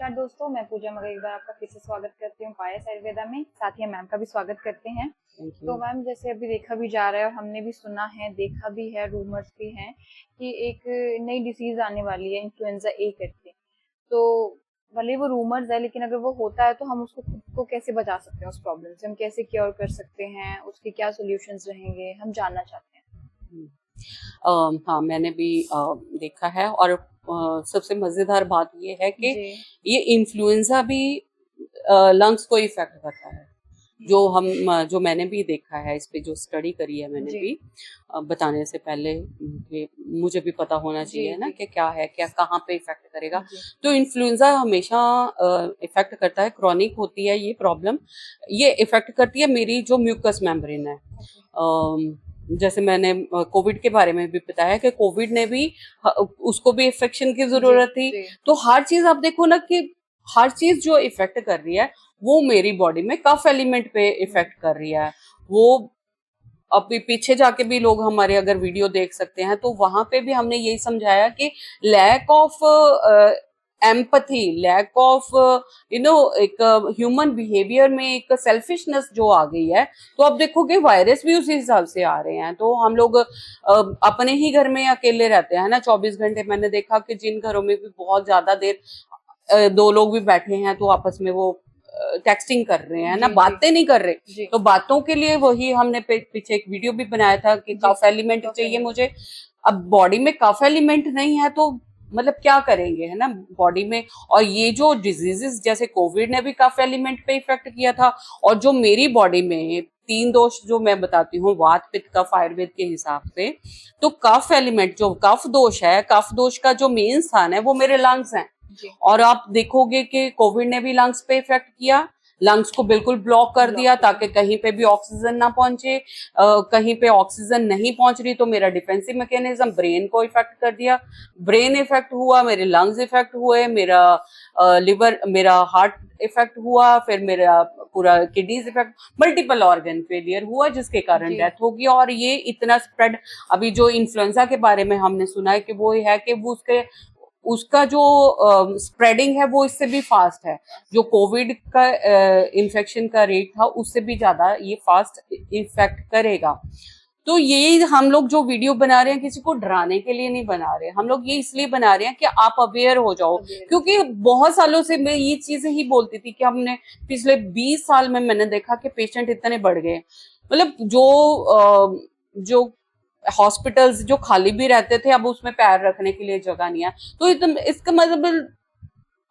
नमस्कार दोस्तों, मैं पूजा मगर एक बार आपका फिर से स्वागत करती हूँ पायस आयुर्वेदा में। साथ ही मैम का भी स्वागत करते हैं। तो मैम, जैसे अभी देखा भी जा रहा है और हमने भी सुना है, देखा भी है, रूमर्स भी हैं कि एक नई डिसीज आने वाली है, इन्फ्लुएंजा ए करके। तो भले वो रूमर्स है, लेकिन अगर वो होता है तो हम उसको खुद को कैसे बचा सकते हैं, उस प्रॉब्लम से हम कैसे क्योर कर सकते हैं, उसके क्या सोल्यूशंस रहेंगे, हम जानना चाहते हैं। हाँ, मैंने भी देखा है। और सबसे मजेदार बात ये है कि जी। ये इन्फ्लुएंजा भी लंग्स को इफेक्ट करता है। जो मैंने भी देखा है, इस पे जो स्टडी करी है मैंने जी भी, बताने से पहले कि मुझे भी पता होना जी चाहिए ना जी कि क्या है, क्या कहाँ पे इफेक्ट करेगा। जी तो इन्फ्लुएंजा हमेशा इफेक्ट करता है, क्रॉनिक होती है ये प्रॉब्लम। ये इफेक्ट करती है मेरी जो म्यूकस मेम्ब्रेन है। जैसे मैंने कोविड के बारे में भी बताया कि कोविड ने भी उसको भी इन्फेक्शन की जी जरूरत थी। जी तो हर चीज आप देखो ना कि हर चीज जो इफेक्ट कर रही है वो मेरी बॉडी में कफ एलिमेंट पे इफेक्ट कर रही है। वो अभी पीछे जाके भी लोग हमारे अगर वीडियो देख सकते हैं तो वहां पे भी हमने यही समझाया कि lack of empathy, lack of एक ह्यूमन बिहेवियर में एक सेल्फिशनेस जो आ गई है। तो अब देखोगे वायरस भी उसी हिसाब से आ रहे हैं। तो हम लोग अपने ही घर में अकेले रहते हैं ना 24 घंटे। मैंने देखा कि जिन घरों में भी बहुत ज्यादा देर दो लोग भी बैठे हैं तो आपस में वो टेक्सटिंग कर रहे हैं ना, जी जी बातें नहीं कर रहे। जी तो बातों के लिए वही हमने पीछे एक वीडियो भी बनाया था कि जी कफ एलिमेंट कफ चाहिए एलिमेंट। मुझे। अब बॉडी में कफ एलिमेंट नहीं है तो मतलब क्या करेंगे, है ना, बॉडी में। और ये जो डिजीजेस जैसे कोविड ने भी कफ एलिमेंट पे इफेक्ट किया था। और जो मेरी बॉडी में तीन दोष जो मैं बताती हूँ, वात पित्त कफ आयुर्वेद के हिसाब से, तो कफ एलिमेंट जो कफ दोष है, कफ दोष का जो मेन स्थान है वो मेरे लंग्स हैं। जी और आप देखोगे कि कोविड ने भी लंग्स पे इफेक्ट किया, लंग्स को बिल्कुल ब्लॉक कर ब्लॉक दिया कर ताकि दिया। कहीं पे भी ऑक्सीजन ना पहुंचे। कहीं पे ऑक्सीजन नहीं पहुंच रही तो मेरा डिफेंसिव मैकेनिज्म ब्रेन को इफेक्ट कर दिया। ब्रेन इफेक्ट हुआ, मेरे लंग्स इफेक्ट हुए, मेरा लिवर, मेरा हार्ट इफेक्ट हुआ, फिर मेरा पूरा kidneys effect, multiple organ failure हुआ जिसके कारण जी डेथ होगी। और ये इतना स्प्रेड, अभी जो इन्फ्लुएंजा के बारे में हमने सुना है कि वो है कि वो उसका जो स्प्रेडिंग है वो इससे भी फास्ट है। जो कोविड का इन्फेक्शन का रेट था उससे भी ज्यादा ये फास्ट इफेक्ट करेगा। तो ये हम लोग जो वीडियो बना रहे हैं किसी को डराने के लिए नहीं बना रहे, हम लोग ये इसलिए बना रहे हैं कि आप अवेयर हो जाओ। अवेयर हो क्योंकि बहुत सालों से मैं ये चीजें ही बोलती थी कि हमने पिछले 20 साल में मैंने देखा कि पेशेंट इतने बढ़ गए। मतलब जो हॉस्पिटल्स जो खाली भी रहते थे अब उसमें पैर रखने के लिए जगह नहीं है। तो इसका मतलब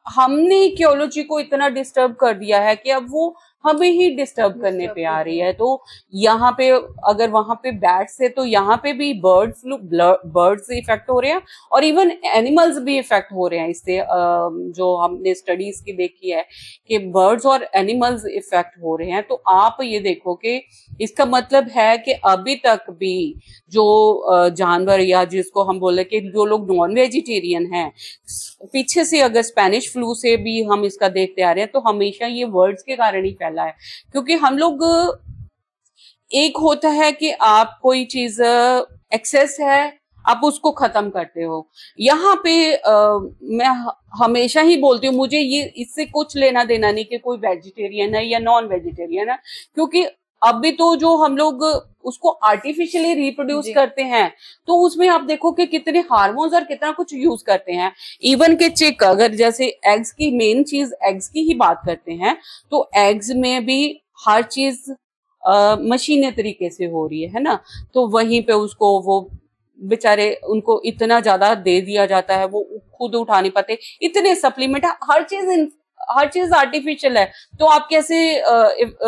हमने इकोलॉजी को इतना डिस्टर्ब कर दिया है कि अब वो हमें ही डिस्टर्ब करने डिस्टर्ब पे कर आ रहे रही हैं। है। तो यहाँ पे अगर वहां पे बैट्स है तो यहाँ पे भी बर्ड्स इफेक्ट हो रहे हैं और इवन एनिमल्स भी इफेक्ट हो रहे हैं इससे। जो हमने स्टडीज की देखी है कि बर्ड्स और एनिमल्स इफेक्ट हो रहे हैं। तो आप ये देखो कि इसका मतलब है कि अभी तक भी जो जानवर या जिसको हम बोले कि जो लोग नॉन वेजिटेरियन हैं, पीछे से अगर स्पेनिश फ्लू से भी हम इसका देखते आ रहे हैं तो हमेशा ये वर्ड्स के कारण ही फैला है। क्योंकि हम लोग, एक होता है कि आप कोई चीज एक्सेस है आप उसको खत्म करते हो। यहाँ पे मैं हमेशा ही बोलती हूँ मुझे ये इससे कुछ लेना देना नहीं कि कोई वेजिटेरियन है या नॉन वेजिटेरियन है। क्योंकि अभी तो जो हम लोग उसको आर्टिफिशियली रिप्रोड्यूस जी करते हैं तो उसमें आप देखो कि कितने हार्मोन्स और कितना कुछ यूज करते हैं। इवन के चिक, अगर जैसे एग्स की मेन चीज एग्स की ही बात करते हैं तो एग्स में भी हर चीज मशीनी तरीके से हो रही है ना। तो वहीं पे उसको वो बेचारे उनको इतना ज्यादा दे दिया जाता है, वो खुद उठा नहीं पाते, इतने सप्लीमेंट, हर चीज आर्टिफिशियल है। तो आप कैसे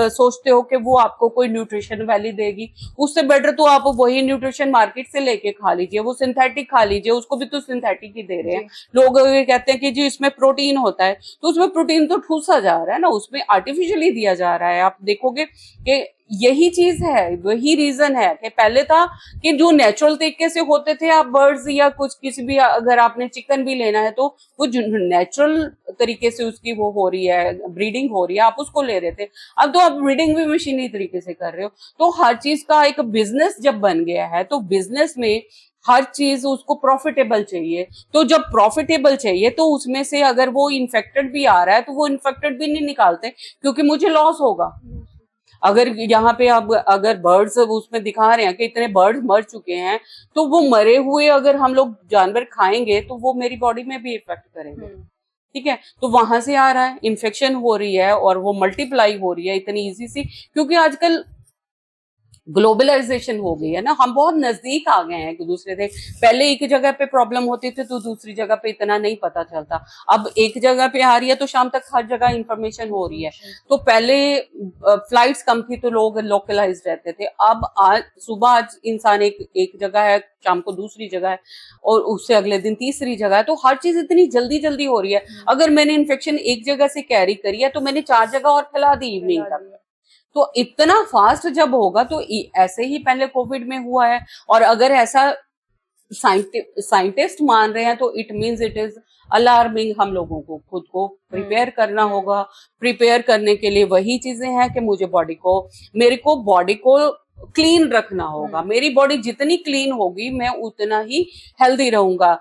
सोचते हो कि वो आपको कोई न्यूट्रिशन वैल्यू देगी? उससे बेटर तो आप वही न्यूट्रिशन मार्केट से लेके खा लीजिए, वो सिंथेटिक खा लीजिए, उसको भी तो सिंथेटिक ही दे रहे हैं। जी लोग ये कहते हैं कि जी इसमें प्रोटीन होता है, तो उसमें प्रोटीन तो ठूसा जा रहा है ना, उसमें आर्टिफिशियली दिया जा रहा है। आप देखोगे कि यही चीज है, वही रीजन है कि पहले था कि जो नेचुरल तरीके से होते थे, आप बर्ड्स या कुछ किसी भी, अगर आपने चिकन भी लेना है तो वो जो नेचुरल तरीके से उसकी वो हो रही है, ब्रीडिंग हो रही है, आप उसको ले रहे थे। अब तो आप ब्रीडिंग भी मशीनी तरीके से कर रहे हो। तो हर चीज का एक बिजनेस जब बन गया है तो बिजनेस में हर चीज उसको प्रॉफिटेबल चाहिए। तो जब प्रॉफिटेबल चाहिए तो उसमें से अगर वो इन्फेक्टेड भी आ रहा है तो वो इन्फेक्टेड भी नहीं निकालते, क्योंकि मुझे लॉस होगा। अगर यहाँ पे अब अगर बर्ड्स उसमें दिखा रहे हैं कि इतने बर्ड्स मर चुके हैं, तो वो मरे हुए अगर हम लोग जानवर खाएंगे तो वो मेरी बॉडी में भी इफेक्ट करेंगे। ठीक है, तो वहां से आ रहा है, इन्फेक्शन हो रही है और वो मल्टीप्लाई हो रही है इतनी इजी सी, क्योंकि आजकल ग्लोबलाइजेशन हो गई है ना, हम बहुत नजदीक आ गए हैं एक दूसरे से। पहले एक जगह पे प्रॉब्लम होती थी तो दूसरी जगह पे इतना नहीं पता चलता, अब एक जगह पे आ रही है तो शाम तक हर जगह इंफॉर्मेशन हो रही है। तो पहले फ्लाइट्स कम थी तो लोग लोकलाइज रहते थे, अब आज सुबह आज इंसान एक जगह है, शाम को दूसरी जगह है, और उससे अगले दिन तीसरी जगह है। तो हर चीज इतनी जल्दी जल्दी हो रही है। अगर मैंने इन्फेक्शन एक जगह से कैरी करी है तो मैंने 4 जगह और फैला दी इवनिंग तक। तो इतना फास्ट जब होगा तो ऐसे ही पहले कोविड में हुआ है, और अगर ऐसा साइंटिस्ट मान रहे हैं तो it means it is alarming. हम लोगों को खुद को प्रिपेयर करना होगा। प्रिपेयर करने के लिए वही चीजें हैं कि मुझे मेरे को बॉडी को क्लीन रखना होगा। मेरी बॉडी जितनी क्लीन होगी मैं उतना ही हेल्दी रहूंगा।